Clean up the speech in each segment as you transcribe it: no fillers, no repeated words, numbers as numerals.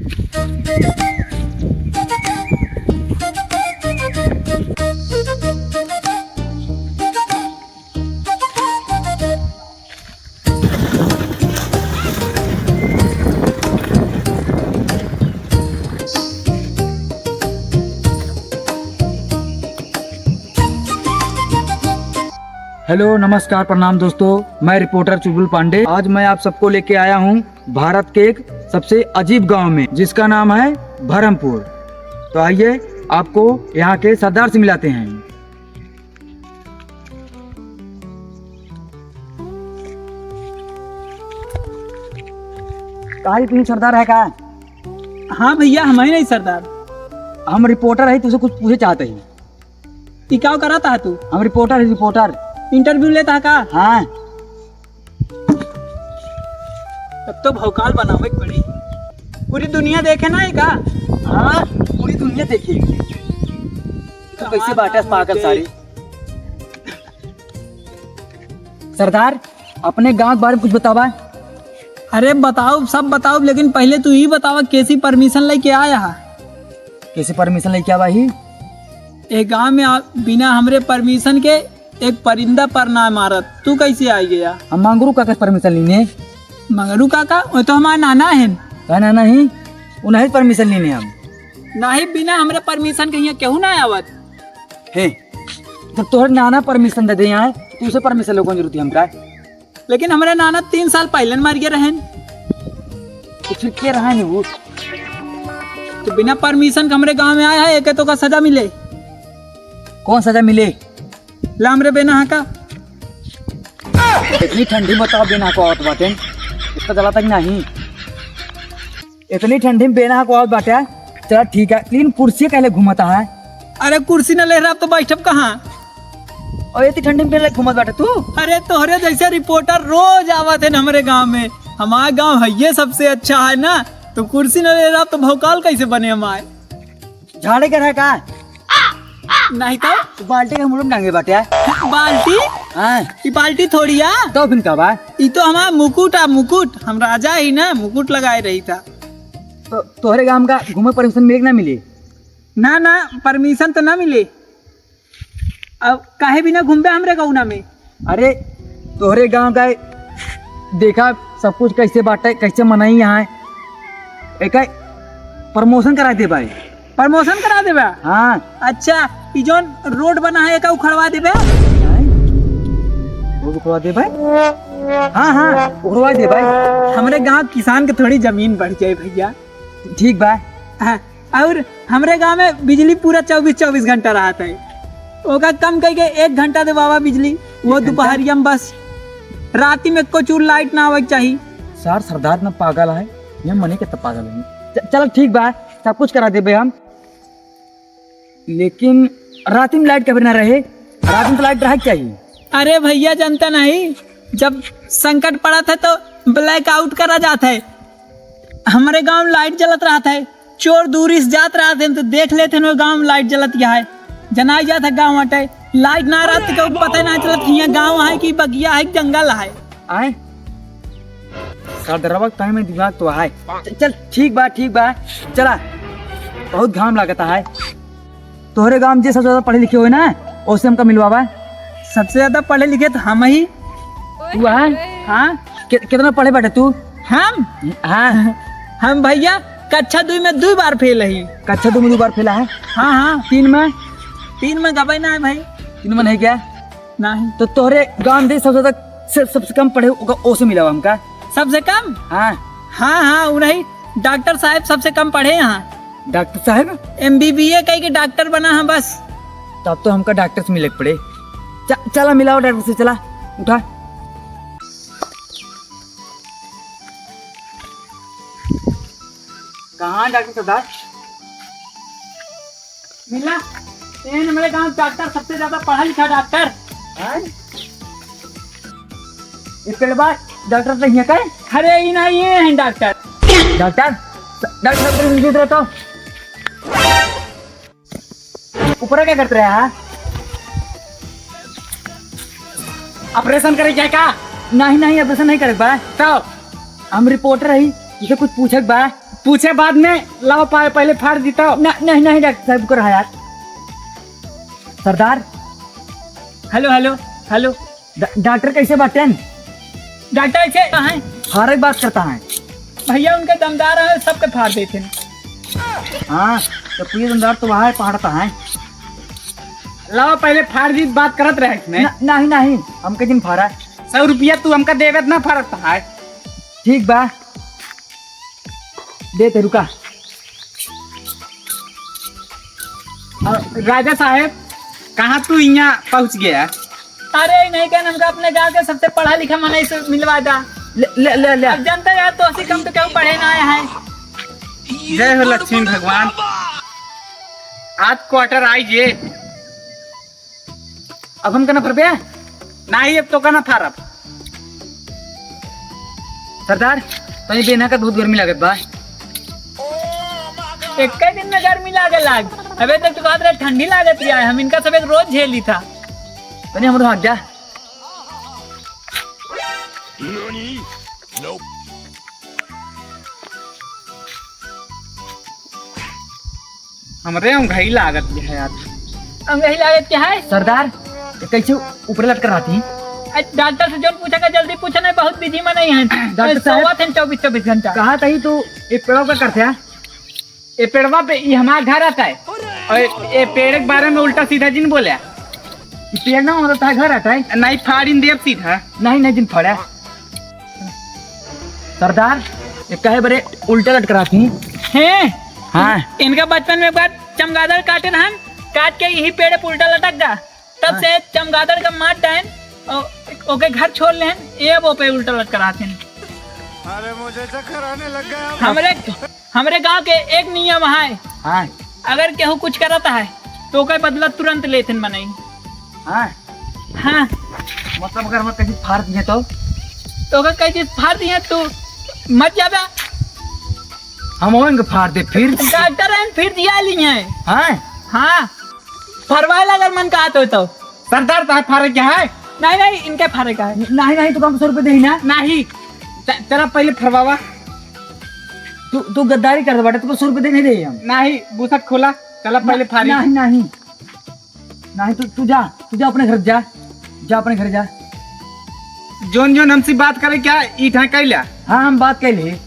Hello नमस्कार प्रणाम दोस्तों, मैं रिपोर्टर चुलबुल पांडे। आज मैं आप सबको लेके आया हूँ भारत के एक सबसे अजीब गांव में, जिसका नाम है बहरमपुर। तो आइए आपको यहाँ के सरदार से मिलाते हैं। तुम सरदार है का? हाँ भैया, हम ही नहीं सरदार। हम रिपोर्टर है, तुझसे कुछ पूछे चाहते हैं। क्या कराता है तू? हम रिपोर्टर है, रिपोर्टर। इंटरव्यू लेता है का? हाँ। तब तो भौकाल बनावे पड़ी, पूरी दुनिया देखे ना का? हाँ, पूरी दुनिया देखी। तो कैसे बांटे पागल सारी। सरदार, अपने गांव के बारे में कुछ बतावा। अरे बताओ, सब बताओ, लेकिन पहले तू ही बतावा कैसी परमिशन लेके आया है? कैसे परमिशन लेके आवा ही? एक गांव में बिना हमरे परमिशन के एक परिंदा पर ना मारत, तू कैसे आ गया? हम मंगरू काका से परमिशन लेने। मंगरू काका वो तो हमारा नाना है। का नाना ही? उन्हें परमिशन लेने हम नहीं, बिना हमरे परमिशन के यहाँ केहू ना आवत है। जब तोहर नाना परमिशन दे दे यहाँ, तो उसे परमिशन लोगों की जरूरत है हमका। लेकिन हमारे नाना 3 साल पहले मर गए रहन। तो फिर क्या रहा है वो? तो बिना परमिशन के हमारे गांव में आया है, एक तो का सजा मिले। कौन सजा मिले? ला हमरे बेना का। इतनी ठंडी बताओ बेना को आवत बाटे, इसका जला तक नहीं। इतनी ठंडी में बेना को आवत बाटे। चला ठीक है, लेकिन कुर्सी कहले घुमाता है। अरे कुर्सी न ले रहा तो बैठब कहाँ? और इतनी ठंडी में कहले घुमत बाटे तू? अरे तोहरे जैसे रिपोर्टर रोज आवत है हमारे गांव में। हमारा गांव है ये सबसे अच्छा है ना, तो कुर्सी न ले रहा तो भौकाल कैसे बने हमारे? झाड़े का रहा का? नहीं तो बाल्टी के मुंह में डांगे बाटे। बाल्टी? हाँ, ये बाल्टी थोड़ी है। तो फिर का बा? ये तो हमारा मुकुट है, मुकुट। हम राजा ही ना, मुकुट लगाए रही था। तो तोहरे गांव का घूमे परमिशन मिले कि ना मिले? ना ना, परमिशन तो ना मिले। अब काहे बिना घूमबे हमरे गौना में? अरे तोहरे गांव का देखा सब कुछ कैसे बाटे, कैसे मनाई यहाँ। एक प्रमोशन करा दे भाई। प्रमोशन करा देबे? हाँ। अच्छा, ये जो रोड बना है का उखड़वा देबे? रोड उखड़वा दे भाई? हाँ हाँ, उखड़वा दे भाई। हमरे गांव किसान के थोड़ी जमीन बढ़ जाए भैया। ठीक बा। हाँ, और हमरे गांव में बिजली पूरा 24 घंटा रहता है। ओका कम करके 1 घंटा दे बाबा बिजली, वो दोपहरिया में बस। राती में कुछ लाइट ना आवे चाहिए। सर सरदार न पागल है, ये मने के तब पागल है। चल ठीक बा, सब कुछ करा देबे हम। लेकिन रात में लाइट कभी ना रहे। रात में तो लाइट रहा चाहिए। अरे भैया जानता नहीं, जब संकट पड़ा था तो ब्लैक आउट करा जाता है। हमारे गांव में लाइट जलत रहा था, चोर दूरी से जात रहा थे तो देख लेते हैं गांव में लाइट जलत क्या है। जनाई जाता गाँव हटे, लाइट ना रहती तो पता ना चलत यहाँ गाँव है कि बगिया है, जंगल है। आए सरदारवा टाइम में दिमाग तो है। चल ठीक बा, ठीक बा, चला। बहुत घाम लगता है। तोहरे गांव जे सबसे ज्यादा पढ़े लिखे हुए ना, उससे हमका मिलवावा। सबसे ज्यादा पढ़े लिखे तो हम ही। तू है? हाँ। कितना पढ़े बैठे तू? हम? हाँ। हम भैया कक्षा 2 में 2 बार फेल है। कक्षा 2 में 2 बार फेला है? हाँ हाँ। 3 में? 3 में गवाई ना है भाई। 3 में नहीं क्या? नहीं। तो तोहरे गांव दे सबसे ज्यादा सबसे कम पढ़े ओसे मिला हमका। सबसे कम? हाँ हाँ हाँ, उन्हीं डॉक्टर साहब सबसे कम पढ़े यहाँ। डॉक्टर साहब? MBBA कह के डॉक्टर बना है बस। तब तो हमका डॉक्टर से मिले पड़े। चला मिलाओ डॉक्टर से, चला उठा। कहाँ डॉक्टर सरदार? मिला हमारे गांव डॉक्टर सबसे ज्यादा पढ़ा लिखा डॉक्टर। इसके बाद डॉक्टर तो यहाँ का? अरे ये नहीं, ये है डॉक्टर। डॉक्टर डॉक्टर तो ऊपर क्या करते रहे? ऑपरेशन करे क्या का? नहीं नहीं, ऑपरेशन नहीं करे बा। तो हम रिपोर्टर है, तुझे कुछ पूछे बा? पूछे बाद में लाओ पाए पहले फाड़ देता हो। नहीं नहीं डॉक्टर साहब को रहा यार। सरदार हेलो हेलो हेलो डॉक्टर कैसे बातें? डॉक्टर ऐसे कहाँ हैं? हर एक बात करता है। भैया उनके दमदार है, सबके फाड़ देते हैं। हाँ तो प्रिय दमदार तो वहाँ पहाड़ता है। लाओ पहले फाड़ दी बात करत रहे इसमें। नहीं नहीं हम के दिन फाड़ा। 100 रुपया तू हमका देवे ना फाड़ता है। ठीक बा देते रुका। राजा साहेब कहाँ तू यहाँ पहुँच गया? अरे नहीं कहना, हमका अपने गांव के सबसे पढ़ा लिखा मनाई से मिलवा दा। ले ले ले, ले। अब जनता यार तो ऐसे कम तो क्यों पढ़े ना आए हैं। जय हो लक्ष्मी भगवान। आज क्वार्टर आई जे। अब हम कहना फर नहीं अब तो कहना फाड़ब। सरदार तो बेना का बहुत गर्मी लागत बा। एक दिन में गर्मी लागे लाग, अबे तक तो बात रहे ठंडी लागत है। हम इनका सब एक रोज झेली था। तो नहीं हम भाग जा। हमरे हम घई लागत है यार। हम यही लागत क्या है? सरदार ये कैसे ऊपर लटक रहा थी? डॉक्टर से जो पूछेगा जल्दी पूछना, बहुत बिजी में नहीं है। डॉक्टर साहब 24 घंटा कहा था ही तो ये पेड़ों का करते हैं। ये पेड़वा पे ये हमारा घर आता है और ये पेड़ के बारे में उल्टा सीधा जिन बोले। ये पेड़ ना होता है घर आता है। नहीं फाड़िन देव सीधा। नहीं नहीं जिन फड़ा। सरदार ये कहे बड़े उल्टे लटक रहा थी। हैं? हाँ इनका बचपन में एक बार चमगादड़ काटे रहन, काट के यही पेड़ पे उल्टा लटक गया। तब हाँ। से चमगादड़ का मार डायन ओके घर छोड़ लेन, ये वो पे उल्टा लटक रहा थे। अरे मुझे चक्कर आने लग गया। हमरे गांव के एक नियम है, हाँ अगर केहू कुछ करता है तो ओके बदला तुरंत लेते मनाई। हाँ हाँ मतलब अगर हम कहीं फाड़ दिए तो ओके कई चीज फाड़ दिए तू मत जाबे। हम होंगे फाड़ दे फिर। डॉक्टर हैं फिर दिया लिए। हाँ हाँ फरवाल अगर मन का तो सरदार तो फाड़े क्या है? नहीं नहीं इनके फारे का है। नहीं नहीं तो कम 100 रुपए दे ना। नहीं तेरा पहले फरवावा। तू गद्दारी कर दे बेटा, तुमको 100 रुपए दे नहीं दे हम। नहीं बुसट खोला चला पहले फाड़ी। नहीं नहीं नहीं तू जा अपने घर जा अपने घर जा। जोन जोन हमसे बात करे क्या ईट है कैला? हाँ हम बात कर लिए।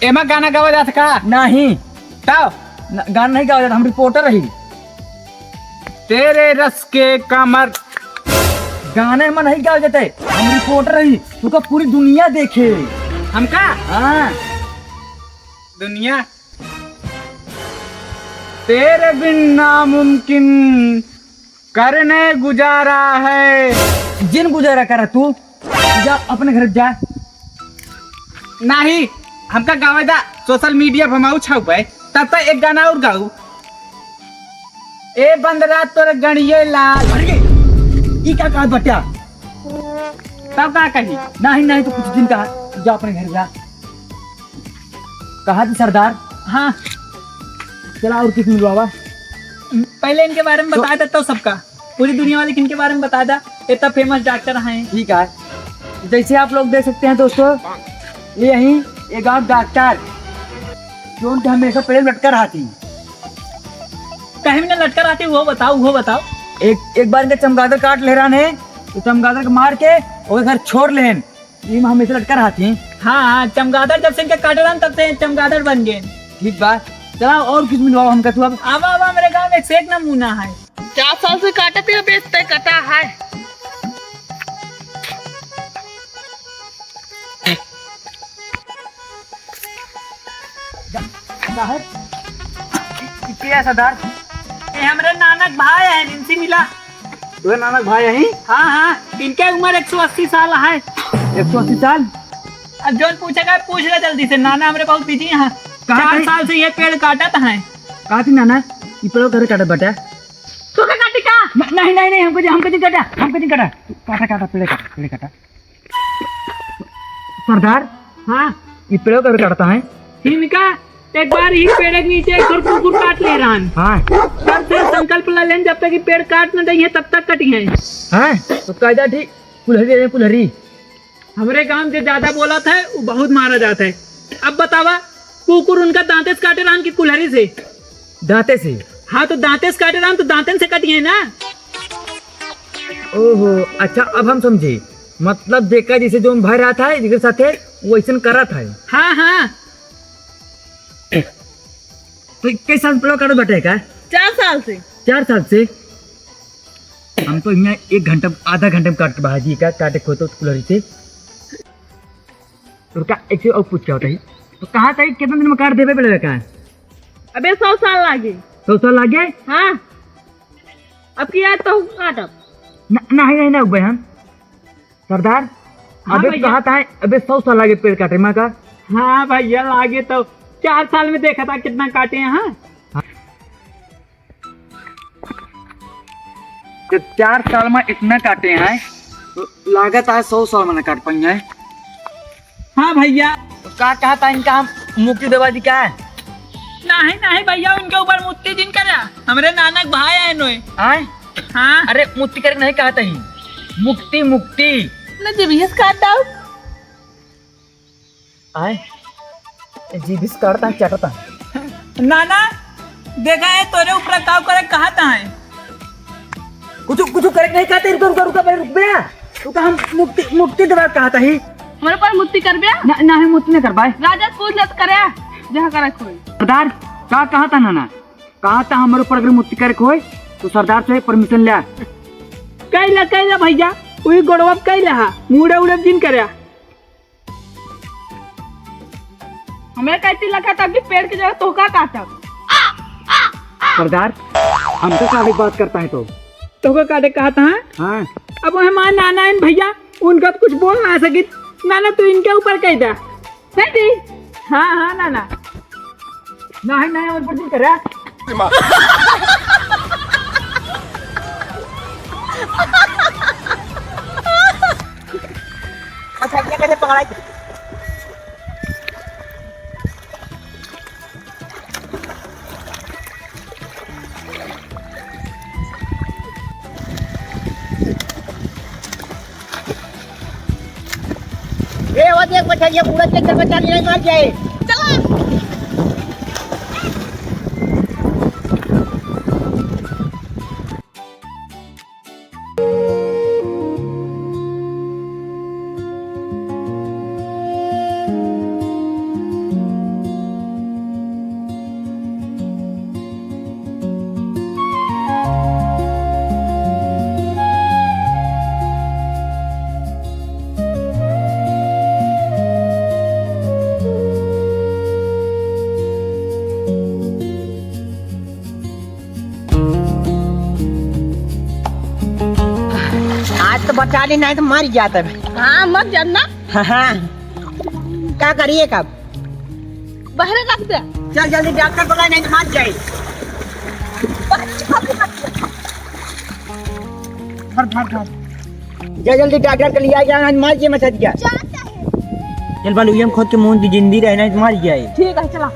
एमा गाना गावा जाता का? नहीं ताओ गाना नहीं गाया जाता, हम रिपोर्टर रही। तेरे रस के कमर गाने में नहीं गाया जाते, हम रिपोर्टर रही। तुका पूरी दुनिया देखे हमका। हाँ दुनिया तेरे बिन नामुमकिन करने गुजारा है। जिन गुजारा कर तू जा अपने घर जा। नहीं हमका गावे दा सोशल मीडिया पर माऊ छाऊ पे तब तक एक गाना और गाऊ। ए बंदरा तोर गणिये लाल। अरे ये क्या कहा बट्या? तब का कही? नहीं तो कुछ दिन कहा जा अपने घर जा। कहा थी सरदार। हाँ चला और किस मिलवा। पहले इनके बारे में बता देता हूँ सबका, पूरी दुनिया वाले इनके बारे में बता दा। इतना फेमस डॉक्टर हैं। ठीक है जैसे आप लोग देख सकते हैं दोस्तों, ये यही एक और डॉक्टर जो उनके हमेशा पेड़ लटका रहा थी। कहीं भी ना लटका रहती वो बताओ। एक बार इनका चमगादड़ काट ले रहा ने तो चमगादड़ को मार के और घर छोड़ लेन। ये हमेशा लटका रहा थी। हाँ चमगादड़ जब से इनके काटे रहन तब से चमगादड़ बन गए। ठीक बात चला और कुछ मिलवाओ हमका। तू अब आवा मेरे गाँव में एक नमूना है। 4 साल से काटते हुए बेचते कटा है। क्या सरदार? ये हमारे नानक भाई है, इनसे मिला। तो नानक भाई यही हाँ इनके उम्र 180 साल है। 180 साल? अब जो पूछेगा पूछ ले जल्दी से। नाना हमारे बहुत बिजी हैं। कहाँ 4 पे? साल से ये पेड़ काटत है। कहा थी नाना ये पेड़ों घर काटा बटा? तू क्या काटी का? नहीं हमको नहीं काटा काटा पेड़ काटा। सरदार हाँ ये पेड़ों का काटता है। इनका एक बार ही पेड़ के नीचे कुकुर काट ले रहा है। हाँ तब से संकल्प ले लें जब तक ये पेड़ काट न देंगे तब तक कटी है। हाँ तो कायदा ठीक। पुलहरी हमारे गांव जो ज्यादा बोला था वो बहुत मारा जाता है। अब बतावा कुकुर उनका दांते से काटे राम की कुल्हाड़ी से। दांते से? हाँ तो दांते से काटे राम तो दांतन से कटिए ना। ओहो अच्छा, अब हम समझे। मतलब देखा जैसे जो भाई रहा था जिसके साथ वैसे करा था। हाँ हाँ। तो कई साल पहले काटो बैठे का? 4 साल से। 4 साल से? हम तो यहाँ 1 घंटा आधा घंटे में काट के भाजी का काटे खोतो कुल्हाड़ी से। तो क्या एक से और पूछ क्या होता है? तो कहाँ था कितना दिन में काट देवे पड़ेगा का? अबे 100 साल लागे। 100 साल लग गए? हाँ अब की याद तो काटब। नहीं ना भाई हम सरदार। हाँ अबे भैया। कहा था अबे 100 साल लगे पेड़ काटे माँ का। हाँ भैया लागे तो 4 साल में देखा था कितना काटे यहाँ। तो 4 साल में इतना काटे हैं तो लागत है 100 साल में काट पाएंगे। हाँ भैया। तो क्या कहा था इनका हम मुक्ति दवा दी क्या है? नहीं नहीं भैया उनके ऊपर मुक्ति जिन करा हमारे नानक भाई है नोए। आए? हाँ अरे मुक्ति करके नहीं कहा था ही, मुक्ति मुक्ति। ना जीभीस काट दाओ। आए जी बिस काटता चाटता। नाना देखा है तोरे ऊपर काव करे कहा था है। कुछ करे नहीं कहते। रुका पहले रुक गया। तो का हम मुक्ति दवा कहा था ही। हमारे पर मुक्ति कर बिया। ना ही मुक्ति नहीं कर पाए। राजा पूछ लत करे जहाँ करे कोई। सरदार क्या कहा था नाना? कहा था हमारे ऊपर अगर मुक्ति करे कोई तो सरदार से परमिशन ले। कैला भैया वही गोड़वा कैला हा मुड़े उड़े जिन करे। हमें कहती लगा था कि पेड़ की जगह तोका काटब। सरदार हम तो काफी बात करता है तो को काटे कहा था। हाँ अब वो हमारे नाना है भैया उनका तो कुछ बोल ना सकी। नाना तू इनके ऊपर कह दा। नहीं दी। हाँ हाँ नाना नहीं और पर करे। अच्छा क्या कैसे पकड़ा? वो देख बच्चा ये पूरा चेक कर बच्चा नहीं मार जाए। आज तो बचा ली नहीं तो मर जाता है। हाँ मत जानना हाँ क्या करिए कब? बहरे रख दे। चल जल्दी डॉक्टर बुलाए नहीं तो मर जाए। जल्दी डॉक्टर के लिए आ जाए मर जाए मचा दिया। चल बालू हम खुद के मुंह की जिंदगी रहना तो मर जाए। ठीक है चला।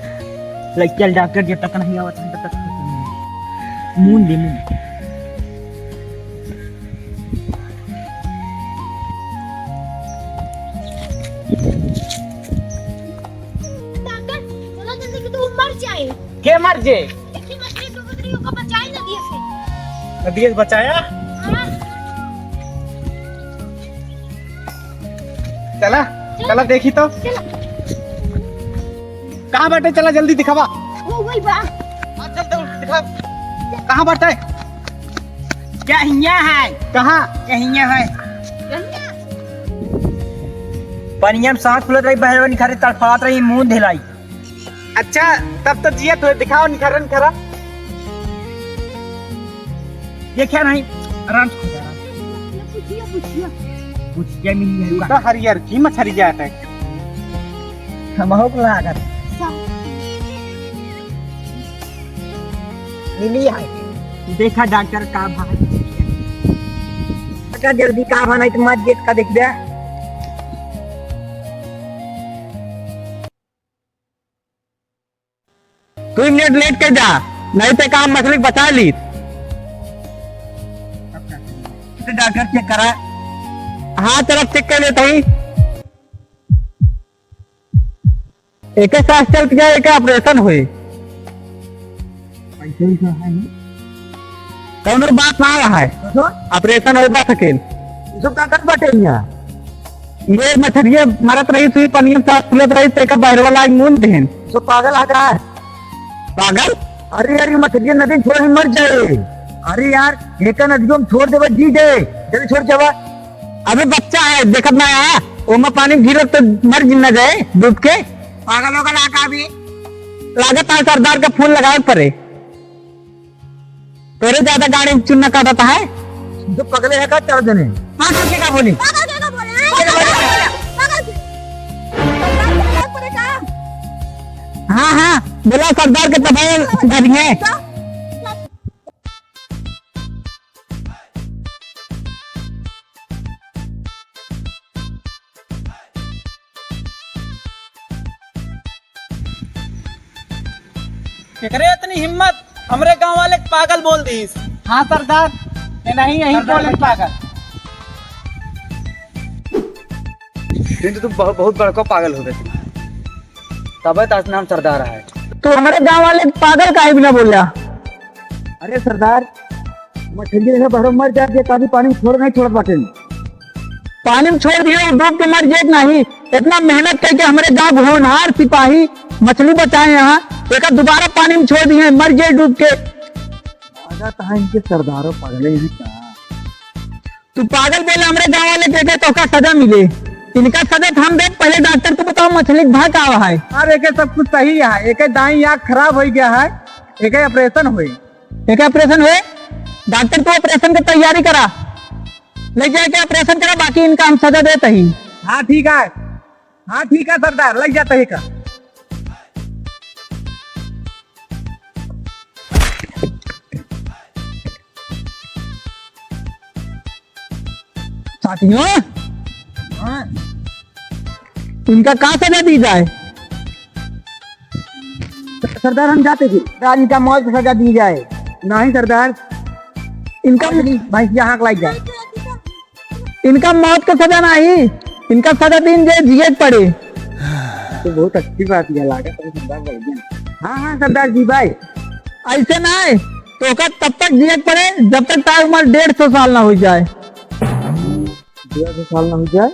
लग चल डॉक्टर जब तक नहीं आवा तब तक मुंह दे मुंह। के मर जे नदी से बचाया। चला चला देखी तो कहाँ बैठे। चला जल्दी दिखावा। चल तो दिखा कहाँ बैठा है। क्या हिया है? कहाँ? हिया है पनिया में सांस फूलत रही बहरवा निखारे तड़फड़ात रही मुंह ढिलाई। अच्छा तब तो जिया तो दिखाओ निखरा निखरा। देखा नहीं आराम से खुदा कुछ क्या मिली है तो हरियर की मछली जाता है। हम हो लागत मिली है। देखा डॉक्टर का भाई जल्दी का भाई तो मत गेट का देख दे। तू मिनट लेट कर जा नहीं तो काम मछली बचा ली। डॉक्टर चेक करा। हाँ तरफ चेक कर लेता ही। एक सांस चल के एक ऑपरेशन हुए कौन बात ना आया है ऑपरेशन हो बा सके सब का कर बटे ये मछलियां मरत रही सुई पनिया साथ खुलत रही तेका बाहर वाला मुंह देन सो पागल आ रहा है पागल। अरे यार ये मछलियां नदी में छोड़ मर जाए। अरे यार एक नदियों में छोड़ देवा जी दे जल्दी छोड़ जावा। अबे बच्चा है देखत ना आया ओमा पानी में गिरो तो मर गिर ना जाए डूब के पागल होगा ना भी लागत है सरदार का फूल लगाए पड़े तेरे ज्यादा गाड़ी में चुनना काटता है जो पगले है का चढ़ देने हाँ का बोली हाँ हाँ बोला सरदार के तबाह सुधारिए। एकरे इतनी हिम्मत हमरे गांव वाले के पागल बोल दीस। हाँ सरदार ये नहीं यही बोले पागल। लेकिन तुम बहुत बड़का पागल हो गए तब ताज नाम सरदार है। तो हमारे गांव वाले पागल काहे बिना बोल रहा। अरे सरदार मछली से भरो मर जाती कभी पानी में छोड़ नहीं छोड़ पाते पानी में छोड़ दिए डूब के मर जाए नहीं इतना मेहनत करके हमारे गांव होनहार सिपाही मछली बचाए यहाँ एक दोबारा पानी में छोड़ दिए मर जाए डूब के इनके सरदारों पागल है तू पागल बोले हमारे गांव वाले के तो का सजा मिले इनका सजा हम दे पहले डॉक्टर को बताओ मछली भाग का है। अरे एक सब कुछ सही है एक दाई आँख खराब हो गया है एक ऑपरेशन हुई एक ऑपरेशन हुए डॉक्टर को ऑपरेशन की तैयारी करा ले जाके ऑपरेशन करा बाकी इनका हम सजा देते ही। हाँ ठीक है सरदार लग जाता है का। साथियों इनका कहाँ सजा दी जाए। सरदार हम जाते थे इनका मौत की सजा दी जाए। नहीं सरदार इनका भाई यहाँ लग जाए इनका मौत का सजा नहीं इनका सजा दिन जाए जिए पड़े। तो बहुत अच्छी बात है लागत हाँ हाँ सरदार जी भाई ऐसे ना है तो तब तक जिए पड़े जब तक तार उम्र 150 साल ना हो जाए। 150 साल ना हो जाए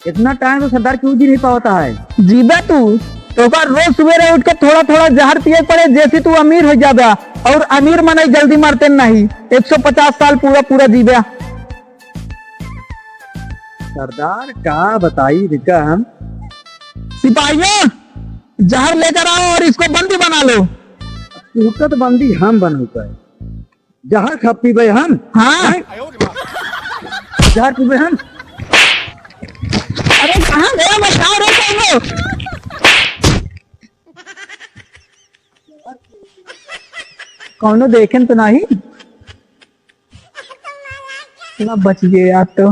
इतना टाइम तो सरदार क्यों जी नहीं पाता है। जीबा तू तो रोज सवेरे उठ के थोड़ा थोड़ा जहर पिए पड़े जैसे तू अमीर हो जाबा और अमीर मने जल्दी मरते नहीं 150 साल पूरा पूरा जीबा। सरदार का बताई रिका हम सिपाहियों जहर लेकर आओ और इसको बंदी बना लो। तो बंदी हम बनूंगा जहर खा पीबे हम। हाँ जहर पीबे हम। अरे कहाँ गया बताओ रे कहो कौनो देखें तो नहीं बच गए आप तो।